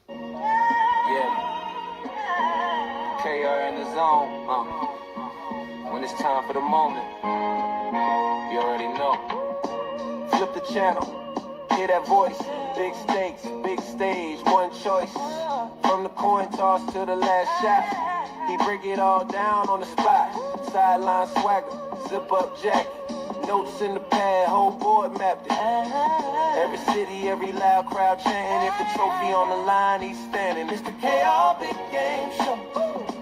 Yeah, KR in the zone. When it's time for the moment, you already know. Flip the channel, hear that voice. Big stakes, big stage, one choice. From the coin toss to the last shot, he break it all down on the spot. Sideline swagger, zip up jacket. Notes in the pad, whole board mapped it. Every city, every loud crowd chanting. If the trophy on the line, he's standing. It's the KR Big Game Show.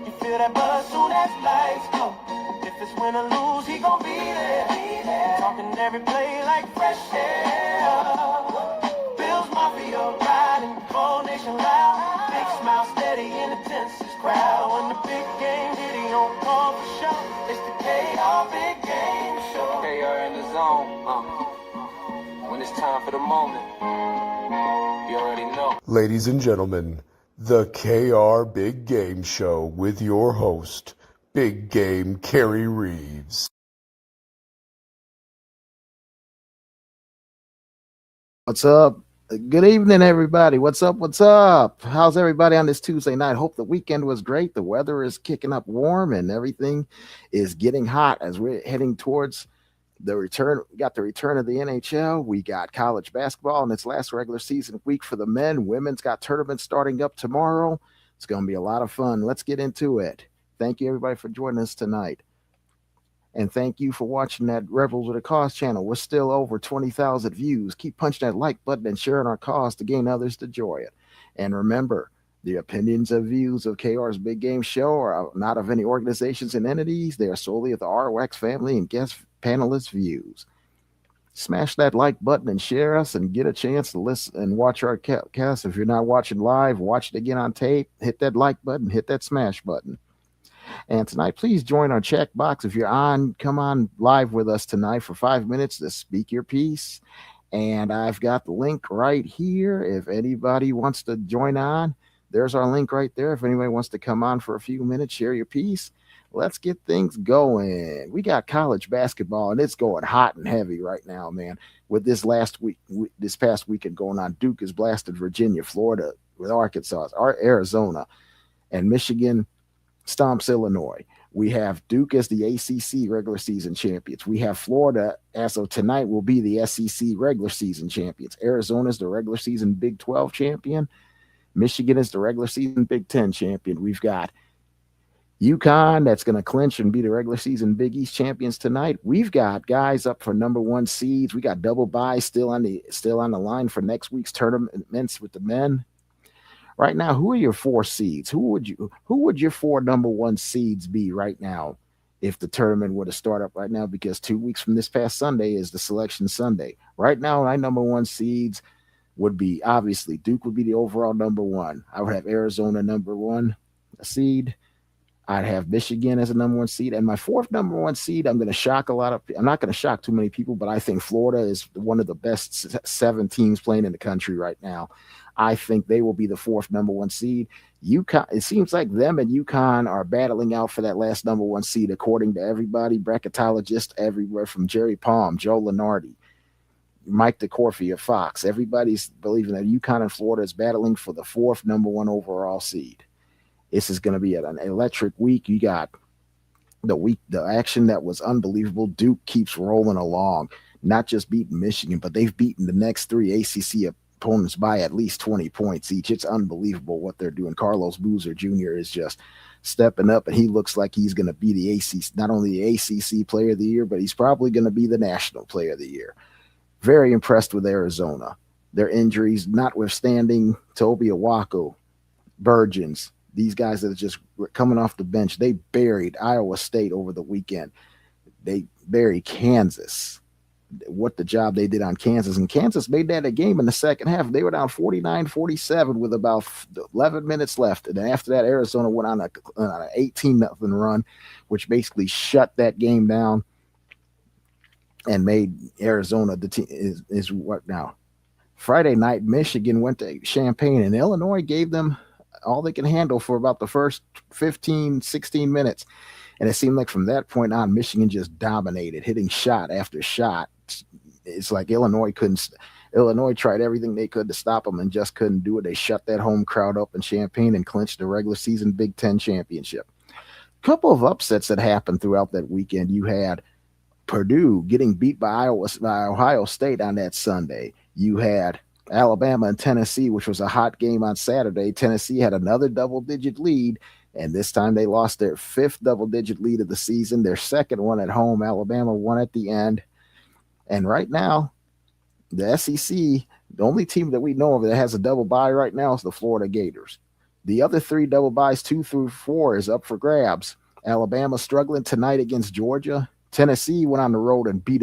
You feel that buzz soon as lights go. If it's win or lose, he gon' be there. Talking every play like fresh air. Bills Mafia riding, full nation loud. Big smile steady in the tenses crowd. When the big game hit, he on call for show. It's the KR Big Game Show. KR in the zone. When it's time for the moment, you already know. Ladies and gentlemen, the KR Big Game Show with your host, Big Game Kerry Reeves. What's up? Good evening, everybody. What's up? What's up? How's everybody on this Tuesday night? Hope the weekend was great. The weather is kicking up warm and everything is getting hot as we're heading towards the return. We got the return of the NHL. We got college basketball in its last regular season week for the men. Women's got tournaments starting up tomorrow. It's going to be a lot of fun. Let's get into it. Thank you, everybody, for joining us tonight. And thank you for watching that Rebels with a Cause channel. We're still over 20,000 views. Keep punching that like button and sharing our cause to gain others to enjoy it. And remember, the opinions and views of KR's Big Game Show are not of any organizations and entities. They are solely of the ROX family and guest panelists' views. Smash that like button and share us and get a chance to listen and watch our cast. If you're not watching live, watch it again on tape. Hit that like button, hit that smash button. And tonight, please join our chat box. If you're on, come on live with us tonight for 5 minutes to speak your piece. And I've got the link right here. If anybody wants to join on, there's our link right there. If anybody wants to come on for a few minutes, share your piece. Let's get things going. We got college basketball, and it's going hot and heavy right now, man. With this past weekend going on, Duke has blasted Virginia, Florida with Arkansas, Arizona, and Michigan stomps Illinois. We have Duke as the ACC regular season champions. We have Florida, as of tonight, will be the SEC regular season champions. Arizona is the regular season Big 12 champion. Michigan is the regular season Big 10 champion. We've got UConn that's going to clinch and be the regular season Big East champions tonight. We've got guys up for number one seeds. We got double buys still on the line for next week's tournaments with the men. Right now, who are your four seeds? Who would your four number one seeds be right now if the tournament were to start up right now? Because 2 weeks from this past Sunday is the selection Sunday. Right now, my number one seeds would be, obviously, Duke would be the overall number one. I would have Arizona number one seed. I'd have Michigan as a number one seed. And my fourth number one seed, I'm going to shock I'm not going to shock too many people, but I think Florida is one of the best 7 teams playing in the country right now. I think they will be the fourth number one seed. UConn, it seems like them and UConn are battling out for that last number one seed, according to everybody, bracketologists everywhere from Jerry Palm, Joe Lunardi, Mike DeCorfey of Fox. Everybody's believing that UConn and Florida is battling for the fourth number one overall seed. This is going to be an electric week. You got the action that was unbelievable. Duke keeps rolling along, not just beating Michigan, but they've beaten the next 3 ACC opponents by at least 20 points each. It's unbelievable what they're doing. Carlos Boozer Jr. is just stepping up, and he looks like he's going to be the ACC, not only the ACC Player of the Year, but he's probably going to be the National Player of the Year. Very impressed with Arizona. Their injuries notwithstanding, Toby Awako, Burgeons, these guys that are just coming off the bench, they buried Iowa State over the weekend. They buried Kansas. What the job they did on Kansas. And Kansas made that a game in the second half. They were down 49-47 with about 11 minutes left. And then after that, Arizona went on an 18-0 run, which basically shut that game down and made Arizona the team is what now. Friday night, Michigan went to Champaign, and Illinois gave them all they can handle for about the first 15, 16 minutes. And it seemed like from that point on, Michigan just dominated, hitting shot after shot. It's like Illinois couldn't. Illinois tried everything they could to stop them and just couldn't do it. They shut that home crowd up in Champaign and clinched the regular season Big Ten championship. Couple of upsets that happened throughout that weekend. You had Purdue getting beat by Ohio State on that Sunday. You had Alabama and Tennessee, which was a hot game on Saturday. Tennessee had another double-digit lead, and this time they lost their 5th double-digit lead of the season, their 2nd one at home. Alabama won at the end. And right now, the SEC, the only team that we know of that has a double bye right now is the Florida Gators. The other 3 double byes, 2 through 4, is up for grabs. Alabama struggling tonight against Georgia. Tennessee went on the road and beat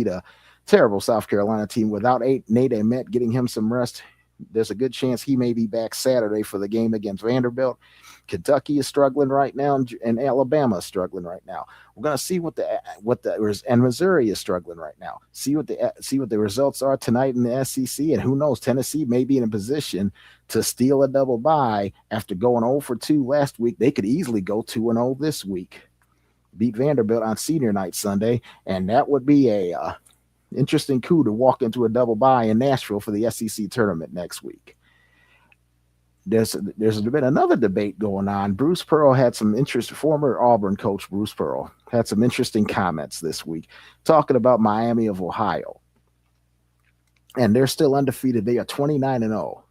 a terrible South Carolina team without Nate Ament getting him some rest. There's a good chance he may be back Saturday for the game against Vanderbilt. Kentucky is struggling right now, and Alabama is struggling right now. We're going to see and Missouri is struggling right now. See what the results are tonight in the SEC, and who knows, Tennessee may be in a position to steal a double bye after going 0-2 last week. They could easily go 2-0 this week. Beat Vanderbilt on senior night Sunday, and that would be a interesting coup to walk into a double bye in Nashville for the SEC tournament next week. There's been another debate going on. Bruce Pearl had some interest. Former Auburn coach Bruce Pearl had some interesting comments this week talking about Miami of Ohio, and they're still undefeated. They are 29-0.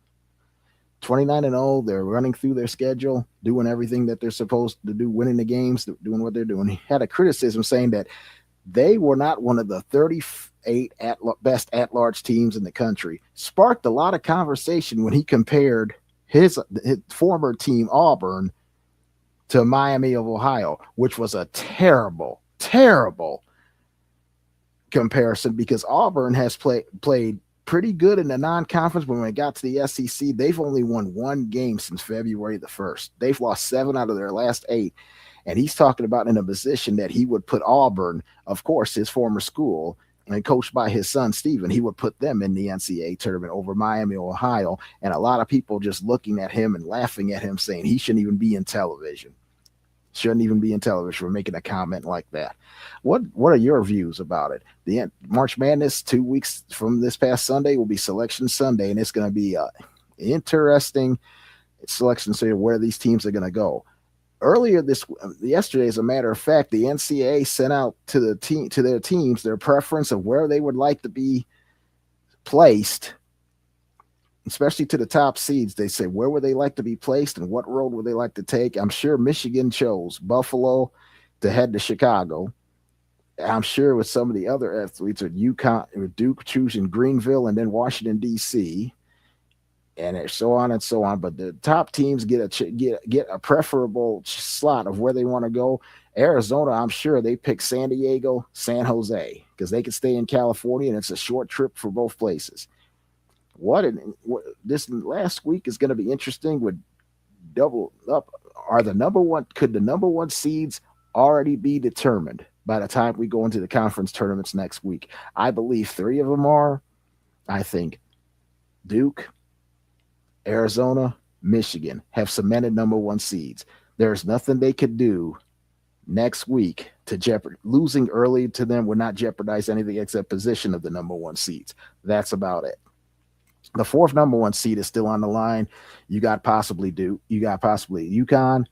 29-0. They're running through their schedule, doing everything that they're supposed to do, winning the games, doing what they're doing. He had a criticism saying that they were not one of the 38 best at-large teams in the country. Sparked a lot of conversation when he compared his former team, Auburn, to Miami of Ohio, which was a terrible, terrible comparison because Auburn has played pretty good in the non-conference, but when it got to the SEC, they've only won 1 game since February the 1st. They've lost 7 out of their last 8. And he's talking about in a position that he would put Auburn, of course, his former school, and coached by his son, Stephen, he would put them in the NCAA tournament over Miami, Ohio. And a lot of people just looking at him and laughing at him saying he shouldn't even be in television. Shouldn't even be in television for making a comment like that. What are your views about it? The March Madness 2 weeks from this past Sunday will be Selection Sunday, and it's going to be interesting selection Sunday where these teams are going to go. Yesterday, as a matter of fact, the NCAA sent out to their teams their preference of where they would like to be placed, especially to the top seeds. They say where would they like to be placed and what road would they like to take. I'm sure Michigan chose Buffalo to head to Chicago. I'm sure with some of the other athletes at UConn or Duke choosing Greenville and then Washington, D.C., and so on and so on. But the top teams get a preferable slot of where they want to go. Arizona, I'm sure they pick San Diego, San Jose, because they can stay in California, and it's a short trip for both places. This last week is going to be interesting with double up. Could the number 1 seeds already be determined by the time we go into the conference tournaments next week? I believe 3 of them are. I think Duke, Arizona, Michigan have cemented number 1 seeds. There's nothing they could do next week to jeopardize. Losing early to them would not jeopardize anything except position of the number 1 seeds. That's about it. The 4th number 1 seed is still on the line. You got possibly Duke, you got possibly UConn,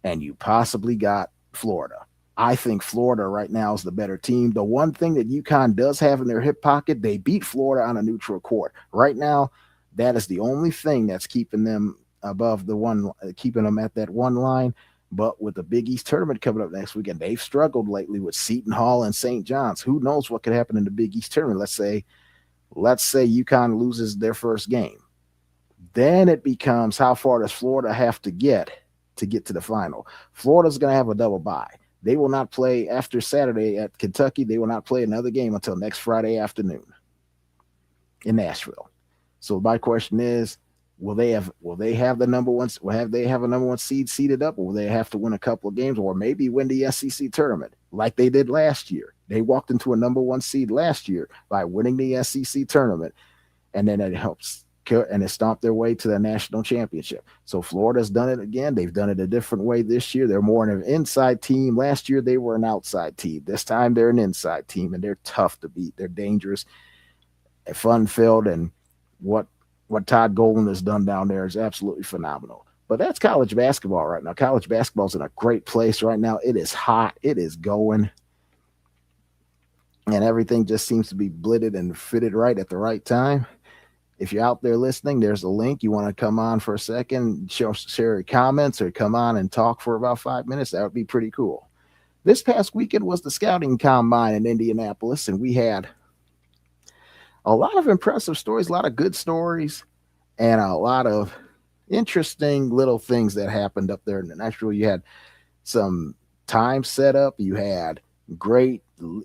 and you possibly got Florida. I think Florida right now is the better team. The one thing that UConn does have in their hip pocket, they beat Florida on a neutral court. Right now, that is the only thing that's keeping them above the one, keeping them at that 1 line. But with the Big East tournament coming up next weekend, they've struggled lately with Seton Hall and St. John's. Who knows what could happen in the Big East tournament? Let's say UConn loses their first game. Then it becomes how far does Florida have to get to the final? Florida's going to have a double bye. They will not play after Saturday at Kentucky. They will not play another game until next Friday afternoon in Nashville. So my question is, will they have the number 1? Will they have a number 1 seed seeded up, or will they have to win a couple of games, or maybe win the SEC tournament like they did last year? They walked into a number 1 seed last year by winning the SEC tournament, and then it helps and it stomped their way to the national championship. So Florida's done it again. They've done it a different way this year. They're more an inside team. Last year they were an outside team. This time they're an inside team, and they're tough to beat. They're dangerous. fun filled, and what Todd Golden has done down there is absolutely phenomenal. But that's college basketball right now. College basketball is in a great place right now. It is hot. It is going, and everything just seems to be blitted and fitted right at the right time. If you're out there listening, there's a link. You want to come on for a second, share your comments, or come on and talk for about 5 minutes, that would be pretty cool. This past weekend was the scouting combine in Indianapolis, and we had a lot of impressive stories, a lot of good stories, and a lot of interesting little things that happened up there in Nashville. You had some time set up. You had great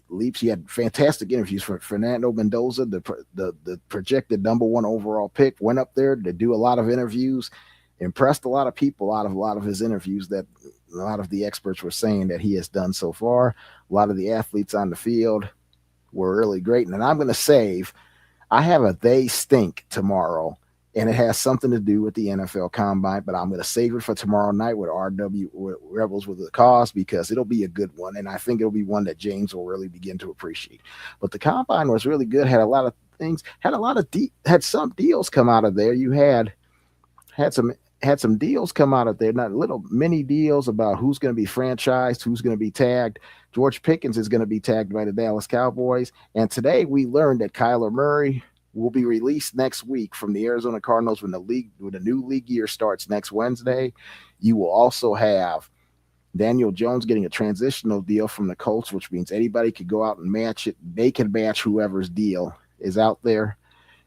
leaps. You had fantastic interviews for Fernando Mendoza, the projected number 1 overall pick, went up there to do a lot of interviews, impressed a lot of people out of a lot of his interviews that a lot of the experts were saying that he has done so far. A lot of the athletes on the field were really great. And I'm going to save, I have a They Stink tomorrow, and it has something to do with the NFL Combine, but I'm going to save it for tomorrow night with with Rebels with the Cause, because it'll be a good one, and I think it'll be one that James will really begin to appreciate. But the Combine was really good, had a lot of things, had some deals come out of there. You had some deals come out of there, not little mini deals about who's going to be franchised, who's going to be tagged. George Pickens is going to be tagged by the Dallas Cowboys. And today we learned that Kyler Murray will be released next week from the Arizona Cardinals when the new league year starts next Wednesday. You will also have Daniel Jones getting a transitional deal from the Colts, which means anybody could go out and match it. They can match whoever's deal is out there.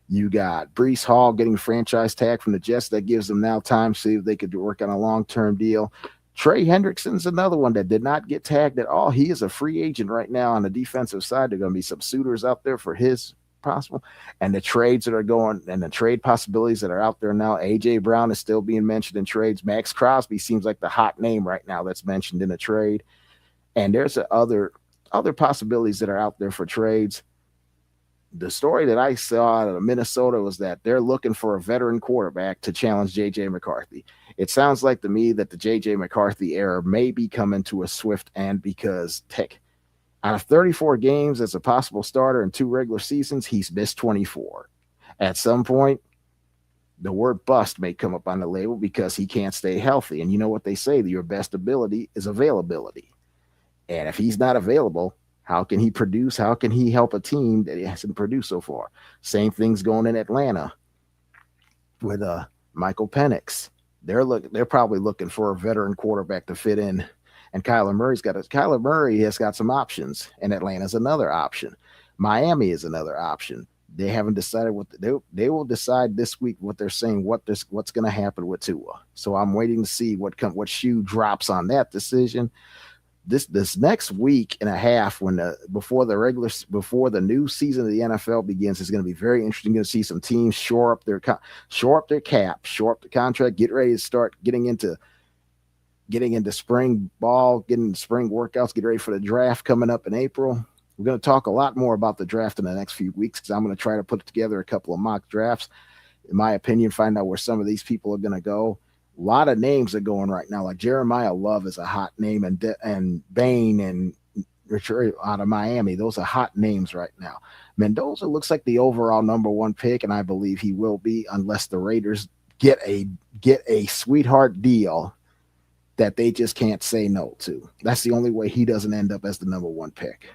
You got Breece Hall getting franchise tag from the Jets. That gives them now time to see if they could work on a long-term deal. Trey Hendrickson's another one that did not get tagged at all. He is a free agent right now on the defensive side. There are going to be some suitors out there for his possible. And the trades that are going, and the trade possibilities that are out there now. A.J. Brown is still being mentioned in trades. Max Crosby seems like the hot name right now that's mentioned in a trade. And there's other possibilities that are out there for trades. The story that I saw out of Minnesota was that they're looking for a veteran quarterback to challenge J.J. McCarthy. It sounds like to me that the J.J. McCarthy era may be coming to a swift end, because out of 34 games as a possible starter in 2 regular seasons, he's missed 24. At some point, the word bust may come up on the label because he can't stay healthy. And you know what they say, your best ability is availability. And if he's not available, how can he produce? How can he help a team that he hasn't produced so far? Same thing's going in Atlanta with Michael Penix. They're probably looking for a veteran quarterback to fit in. And Kyler Murray has got some options, and Atlanta's another option. Miami is another option. They haven't decided they will decide this week what they're saying, what's going to happen with Tua. So I'm waiting to see what shoe drops on that decision. This next week and a half, before the new season of the NFL begins, is going to be very interesting. You're going to see some teams shore up their cap, shore up the contract, get ready to start getting into spring ball, getting into spring workouts, get ready for the draft coming up in April. We're going to talk a lot more about the draft in the next few weeks, because I'm going to try to put together a couple of mock drafts, in my opinion, find out where some of these people are going to go. A lot of names are going right now, like Jeremiah Love is a hot name, and Bain and Richard out of Miami. Those are hot names right now. Mendoza looks like the overall number 1 pick, and I believe he will be, unless the Raiders get a sweetheart deal that they just can't say no to. That's the only way he doesn't end up as the number 1 pick.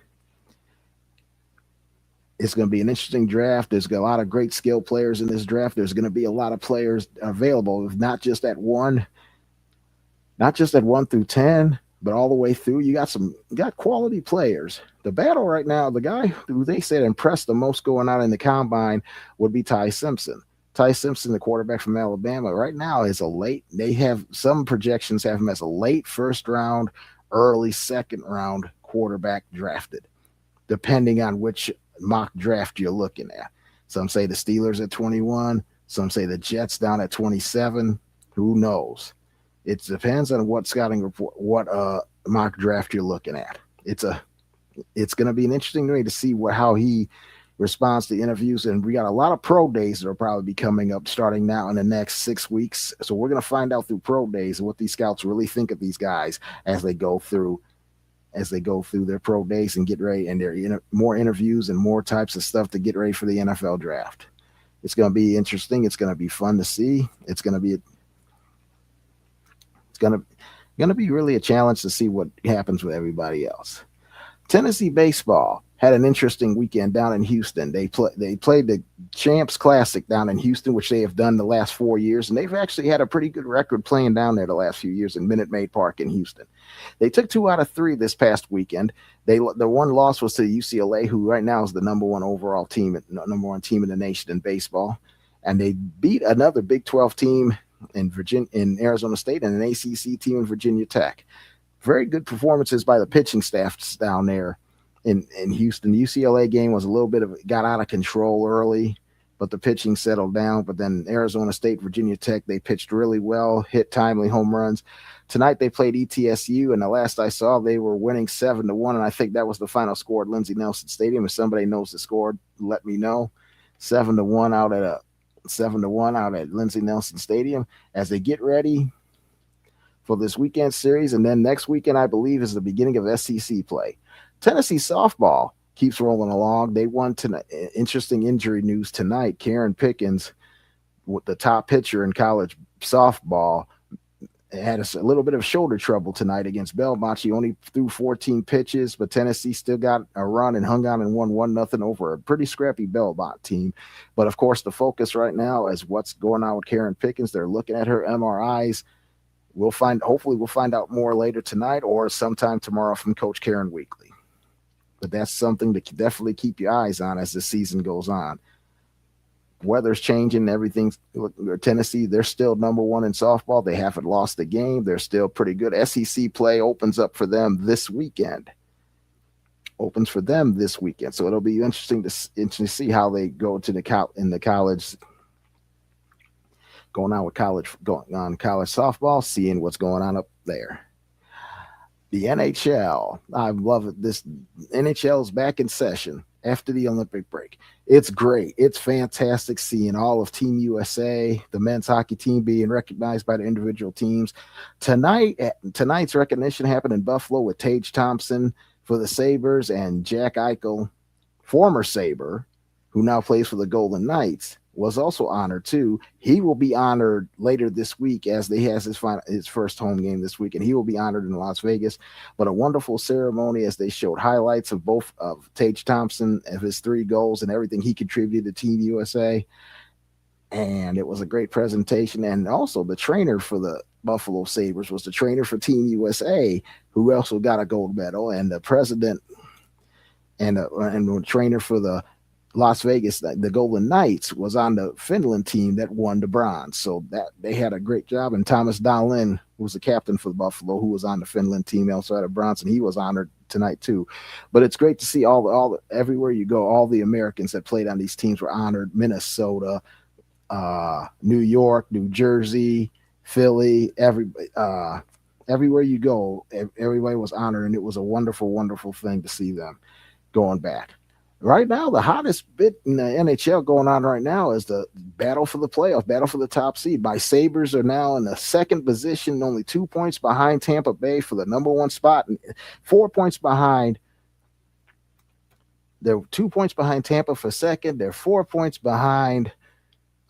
It's going to be an interesting draft. There's a lot of great skill players in this draft. There's going to be a lot of players available, not just at 1 through 10, but all the way through. You got quality players. The battle right now, the guy who they said impressed the most going out in the combine would be Ty Simpson. Ty Simpson, the quarterback from Alabama, right now is they have some projections have him as a late first round, early second round quarterback drafted, depending on which mock draft you're looking at. Some say the Steelers at 21, some say the Jets down at 27. Who knows? It depends on what scouting report, what mock draft you're looking at. It's going to be an interesting way to see how he responds to interviews, and we got a lot of pro days that will probably be coming up starting now in the next 6 weeks. So we're going to find out through pro days what these scouts really think of these guys as they go through as they go through their pro days and get ready, and their more interviews and more types of stuff to get ready for the NFL draft. It's going to be interesting. It's going to be fun to see. It's going to be really a challenge to see what happens with everybody else. Tennessee baseball had an interesting weekend down in Houston. They played the Champs Classic down in Houston, which they have done the last 4 years, and they've actually had a pretty good record playing down there the last few years in Minute Maid Park in Houston. They took 2 out of 3 this past weekend. The one loss was to UCLA, who right now is the number one overall team, number one team in the nation in baseball, and they beat another Big 12 team in Arizona State and an ACC team in Virginia Tech. Very good performances by the pitching staffs down there in Houston. The UCLA game was a little bit got out of control early, but the pitching settled down. But then Arizona State, Virginia Tech, they pitched really well, hit timely home runs. Tonight they played ETSU, and the last I saw, they were winning 7-1, and I think that was the final score at Lindsey Nelson Stadium. If somebody knows the score, let me know. 7-1 out at Lindsey Nelson Stadium as they get ready for this weekend series. And then next weekend, I believe, is the beginning of SEC play. Tennessee softball keeps rolling along. They won tonight. Interesting injury news tonight. Karen Pickens, the top pitcher in college softball, had a little bit of shoulder trouble tonight against Belmont. She only threw 14 pitches, but Tennessee still got a run and hung on and won 1-0 over a pretty scrappy Belmont team. But of course, the focus right now is what's going on with Karen Pickens. They're looking at her MRIs. Hopefully we'll find out more later tonight or sometime tomorrow from Coach Karen Weekly. But that's something to definitely keep your eyes on as the season goes on. Weather's changing, everything's Tennessee. They're still number one in softball. They haven't lost a game. They're still pretty good. SEC play opens up for them this weekend. So it'll be interesting to see how they go to the college. Going on college softball, seeing what's going on up there. The NHL, I love it. This NHL is back in session after the Olympic break. It's great. It's fantastic seeing all of Team USA, the men's hockey team, being recognized by the individual teams. Tonight's recognition happened in Buffalo with Tage Thompson for the Sabres and Jack Eichel, former Sabre, who now plays for the Golden Knights, was also honored too. He will be honored later this week as he has his first home game this week, and he will be honored in Las Vegas. But a wonderful ceremony as they showed highlights of both of Tage Thompson, of his 3 goals and everything he contributed to Team USA. And it was a great presentation. And also the trainer for the Buffalo Sabres was the trainer for Team USA, who also got a gold medal, and the president and the trainer for the Las Vegas, the Golden Knights, was on the Finland team that won the bronze. So that they had a great job. And Thomas Dahlin, who was the captain for Buffalo, who was on the Finland team, also had a bronze, and he was honored tonight too. But it's great to see all everywhere you go, all the Americans that played on these teams were honored. Minnesota, New York, New Jersey, Philly, everywhere you go, everybody was honored, and it was a wonderful, wonderful thing to see them going back. Right now, the hottest bit in the NHL going on right now is the battle for the playoff, battle for the top seed. My Sabres are now in the second position, only 2 points behind Tampa Bay for the number 1 spot, and 4 points behind. They're 2 points behind Tampa for second. They're 4 points behind.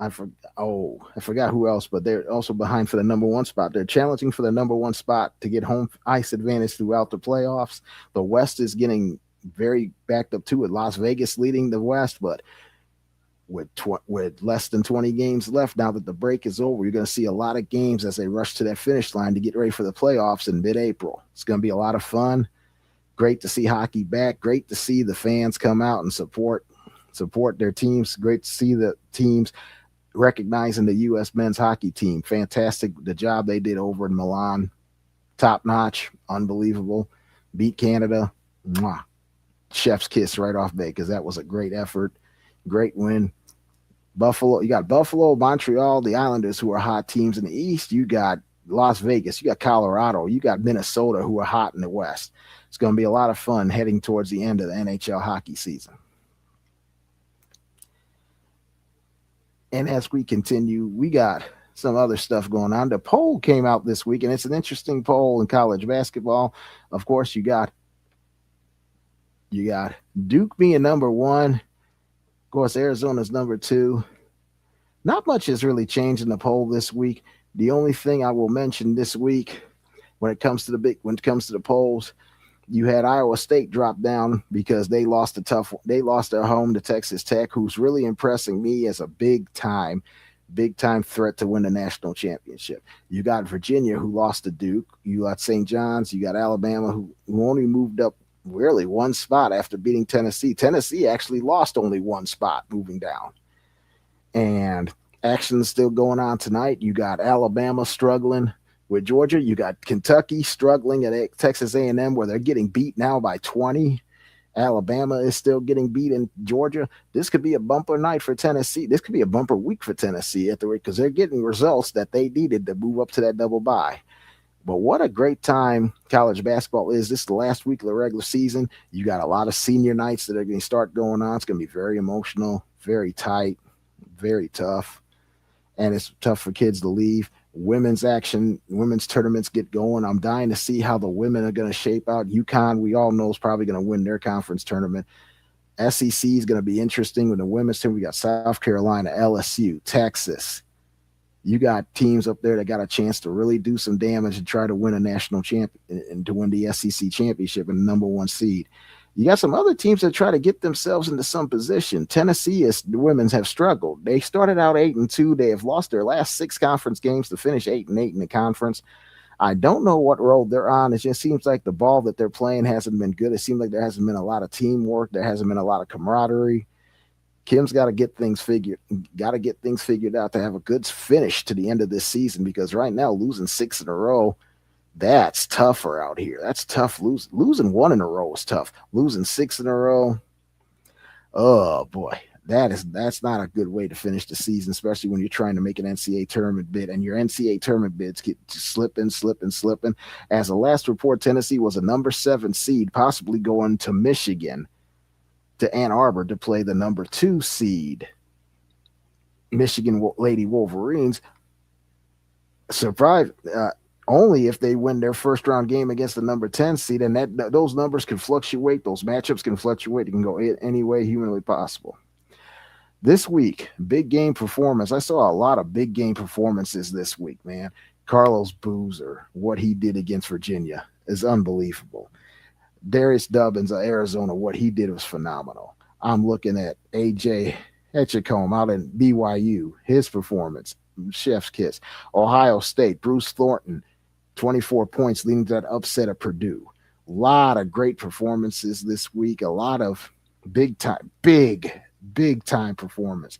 I forgot who else, but they're also behind for the number 1 spot. They're challenging for the number 1 spot to get home ice advantage throughout the playoffs. The West is getting very backed up too, with Las Vegas leading the West, but with less than 20 games left, now that the break is over, you're going to see a lot of games as they rush to that finish line to get ready for the playoffs in mid-April. It's going to be a lot of fun. Great to see hockey back. Great to see the fans come out and support their teams. Great to see the teams recognizing the U.S. men's hockey team. Fantastic, the job they did over in Milan. Top notch, unbelievable. Beat Canada. Mwah. Chef's kiss right off base, because that was a great effort, great win. Buffalo, you got Buffalo, Montreal, the Islanders, who are hot teams in the East. You got Las Vegas, you got Colorado, you got Minnesota, who are hot in the West. It's going to be a lot of fun heading towards the end of the NHL hockey season. And as we continue, we got some other stuff going on. The poll came out this week, and it's an interesting poll in college basketball. Of course, you got You got Duke being number 1. Of course, Arizona's number 2. Not much has really changed in the poll this week. The only thing I will mention this week when it comes to the polls, you had Iowa State drop down because they lost their home to Texas Tech, who's really impressing me as a big time threat to win the national championship. You got Virginia, who lost to Duke. You got St. John's. You got Alabama, who only moved up really one spot after beating Tennessee. Tennessee actually lost only one spot moving down. And action's still going on tonight. You got Alabama struggling with Georgia. You got Kentucky struggling at Texas A&M, where they're getting beat now by 20. Alabama is still getting beat in Georgia. This could be a bumper night for Tennessee. This could be a bumper week for Tennessee because they're getting results that they needed to move up to that double bye. But what a great time college basketball is. This is the last week of the regular season. You got a lot of senior nights that are going to start going on. It's going to be very emotional, very tight, very tough. And it's tough for kids to leave. Women's tournaments get going. I'm dying to see how the women are going to shape out. UConn, we all know, is probably going to win their conference tournament. SEC is going to be interesting with the women's team. We got South Carolina, LSU, Texas. You got teams up there that got a chance to really do some damage and try to win a national champion and to win the SEC championship and the number 1 seed. You got some other teams that try to get themselves into some position. Tennessee, the women's have struggled. They started out 8-2. They have lost their last 6 conference games to finish 8-8 in the conference. I don't know what road they're on. It just seems like the ball that they're playing hasn't been good. It seems like there hasn't been a lot of teamwork. There hasn't been a lot of camaraderie. Kim's got to get things figured out to have a good finish to the end of this season, because right now losing 6 in a row, that's tougher out here. That's tough. Losing 1 in a row is tough. Losing 6 in a row, oh boy, that's not a good way to finish the season, especially when you're trying to make an NCAA tournament bid and your NCAA tournament bids keep slipping. As the last report, Tennessee was a number 7 seed, possibly going to Michigan, to Ann Arbor to play the number 2 seed Michigan Lady Wolverines. Surprise. Only if they win their first round game against the number 10 seed, and those numbers can fluctuate. Those matchups can fluctuate. It can go any way humanly possible. This week, big game performance. I saw a lot of big game performances this week, man. Carlos Boozer, what he did against Virginia is unbelievable. Darius Dubbins of Arizona, what he did was phenomenal. I'm looking at AJ Etchicombe out in BYU, his performance, chef's kiss. Ohio State, Bruce Thornton, 24 points leading to that upset of Purdue. A lot of great performances this week. A lot of big time performance.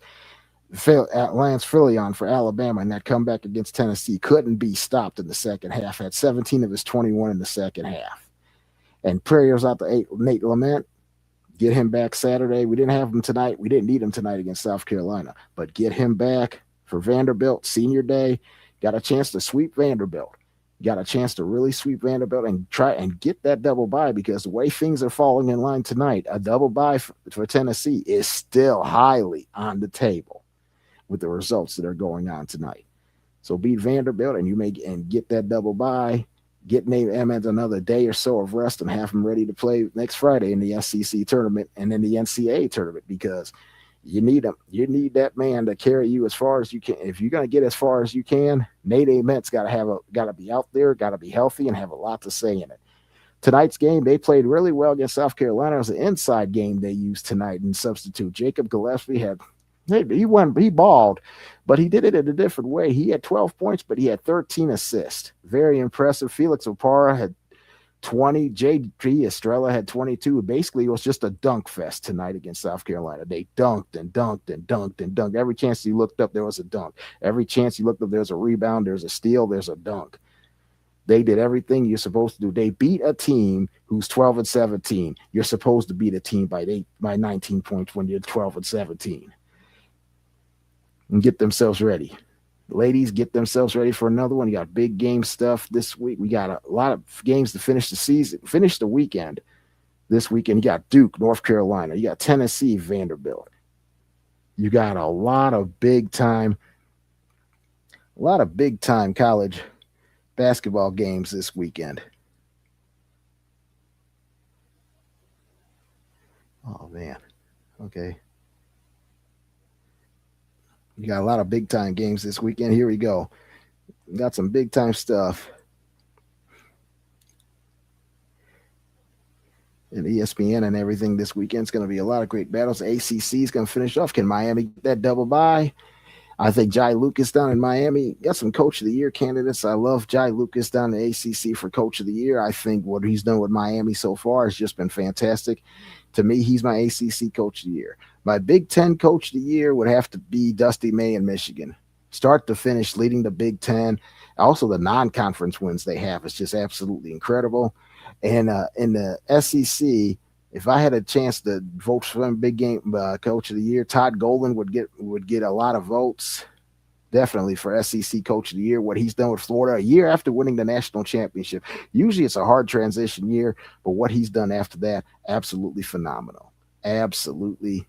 Lance Phillion for Alabama in that comeback against Tennessee couldn't be stopped in the second half. Had 17 of his 21 in the second half. And prayers out to Nate Lament. Get him back Saturday. We didn't have him tonight. We didn't need him tonight against South Carolina. But get him back for Vanderbilt, senior day. Got a chance to sweep Vanderbilt. Got a chance to really sweep Vanderbilt and try and get that double bye, because the way things are falling in line tonight, a double bye for Tennessee is still highly on the table with the results that are going on tonight. So beat Vanderbilt and get that double bye. Get Nate Emmons another day or so of rest and have him ready to play next Friday in the SEC tournament and in the NCAA tournament, because you need him. You need that man to carry you as far as you can. If you're going to get as far as you can, Nate Emmons got to be out there, got to be healthy, and have a lot to say in it. Tonight's game, they played really well against South Carolina. It was an inside game they used tonight in substitute. Jacob Gillespie he balled, but he did it in a different way. He had 12 points, but he had 13 assists. Very impressive. Felix Opara had 20. J.P. Estrella had 22. Basically, it was just a dunk fest tonight against South Carolina. They dunked and dunked and dunked and dunked. Every chance you looked up, there was a dunk. Every chance you looked up, there's a rebound, there's a steal, there's a dunk. They did everything you're supposed to do. They beat a team who's 12-17. You're supposed to beat a team by 19 points when you're 12-17. And get themselves ready. Ladies, get themselves ready for another one. You got big game stuff this week. We got a lot of games to finish the season, finish the weekend. This weekend, you got Duke, North Carolina. You got Tennessee, Vanderbilt. You got a lot of big time college basketball games this weekend. Oh man. Okay. You got a lot of big time games this weekend. Here we go. We got some big time stuff. And ESPN and everything this weekend. It's going to be a lot of great battles. ACC is going to finish off. Can Miami get that double bye? I think Jai Lucas down in Miami got some Coach of the Year candidates. I love Jai Lucas down in ACC for Coach of the Year. I think what he's done with Miami so far has just been fantastic. To me, he's my ACC Coach of the Year. My Big Ten Coach of the Year would have to be Dusty May in Michigan. Start to finish, leading the Big Ten. Also, the non-conference wins they have is just absolutely incredible. And in the SEC, if I had a chance to vote for him, big game Coach of the Year, Todd Golden would get a lot of votes. Definitely for SEC Coach of the Year. What he's done with Florida a year after winning the national championship. Usually it's a hard transition year, but what he's done after that, absolutely phenomenal. Absolutely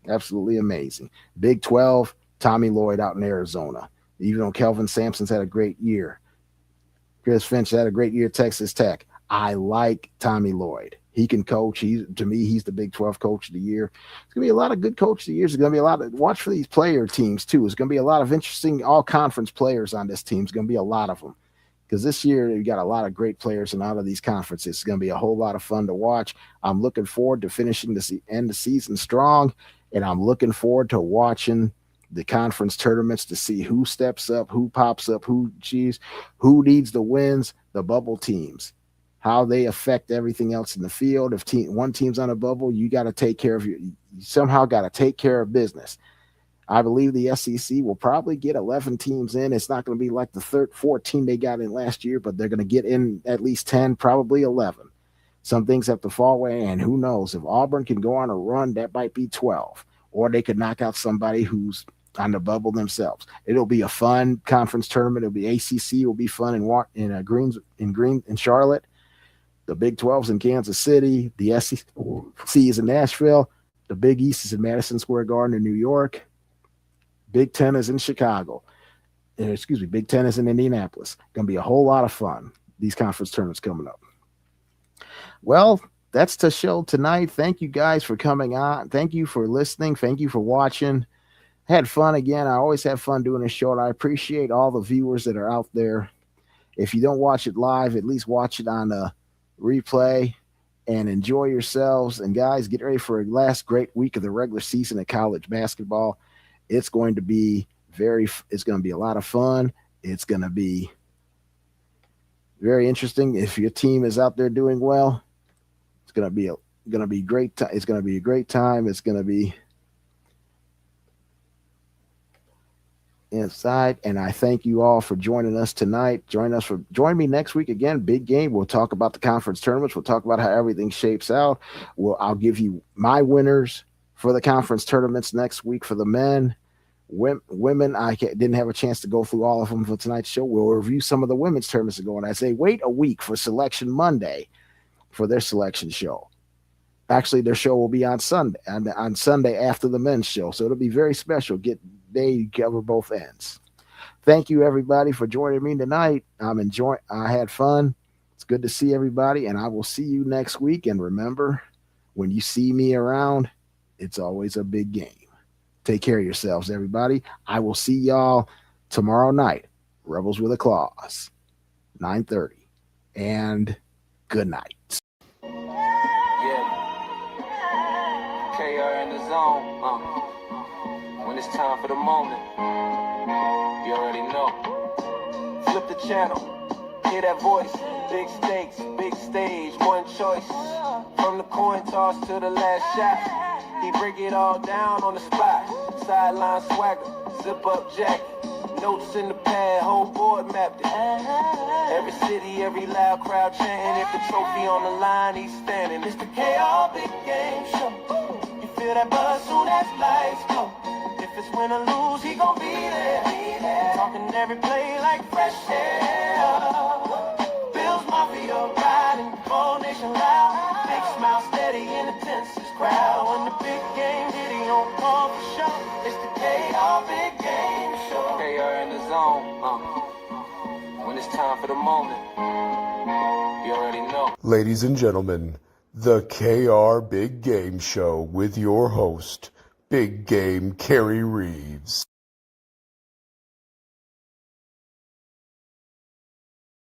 amazing. Big 12, Tommy Lloyd out in Arizona. Even though Kelvin Sampson's had a great year. Chris Finch had a great year at Texas Tech. I like Tommy Lloyd. He can coach. To me, he's the Big 12 Coach of the Year. It's going to be a lot of good Coach of the Years. There's going to be a lot of watch for these player teams, too. There's going to be a lot of interesting all-conference players on this team. There's going to be a lot of them. Because this year, you got a lot of great players in all of these conferences. It's going to be a whole lot of fun to watch. I'm looking forward to finishing the end of the season strong, and I'm looking forward to watching the conference tournaments to see who steps up, who pops up, who needs the wins, the bubble teams, how they affect everything else in the field. If one team's on a bubble, you got to take care of you somehow got to take care of business. I believe the SEC will probably get 11 teams in. It's not going to be like the 14 they got in last year, but they're going to get in at least 10, probably 11. Some things have to fall away, and who knows? If Auburn can go on a run, that might be 12, or they could knock out somebody who's on the bubble themselves. It'll be a fun conference tournament. It'll be ACC will be fun in Charlotte. The Big 12's in Kansas City. The SEC is in Nashville. The Big East is in Madison Square Garden in New York. Big 10 is in Chicago. Big 10 is in Indianapolis. Going to be a whole lot of fun. These conference tournaments coming up. Well, that's the show tonight. Thank you guys for coming on. Thank you for listening. Thank you for watching. Had fun again. I always have fun doing a show, and I appreciate all the viewers that are out there. If you don't watch it live, at least watch it on a replay and enjoy yourselves. And guys, get ready for a last great week of the regular season of college basketball. It's going to be a lot of fun. It's going to be very interesting. If your team is out there doing well, it's going to be a great time. It's going to be a great time. It's going to be inside, and I thank you all for joining us tonight. Join me next week again. Big game. We'll talk about the conference tournaments. We'll talk about how everything shapes out. I'll give you my winners for the conference tournaments next week for the men. Women, didn't have a chance to go through all of them for tonight's show. We'll review some of the women's tournaments that go on. I say wait a week for Selection Monday for their selection show. Actually, their show will be on Sunday, on Sunday after the men's show. So it'll be very special. They cover both ends. Thank you, everybody, for joining me tonight. I had fun. It's good to see everybody, and I will see you next week. And remember, when you see me around, it's always a big game. Take care of yourselves, everybody. I will see y'all tomorrow night. Rebels with a Clause, 9:30. And good night. KR in the zone. When it's time for the moment, you already know. Flip the channel, hear that voice. Big stakes, big stage, one choice. From the coin toss to the last shot, he break it all down on the spot. Sideline swagger, zip up jacket. Notes in the pad, whole board mapped it. Every city, every loud crowd chanting. If the trophy on the line, he's standing. It's the KR Big Game Show. You feel that buzz soon as lights go. If it's win or lose, he gon' be there. Talking every play like fresh air. Bills Mafia riding, whole nation loud. Big smile steady in the tensest crowd. When the big game hit, he don't call for show. It's the KR Big Game Show. KR in the zone. When it's time for the moment, you already know. Ladies and gentlemen, the KR Big Game Show with your host, Big Game Kerry Reeves.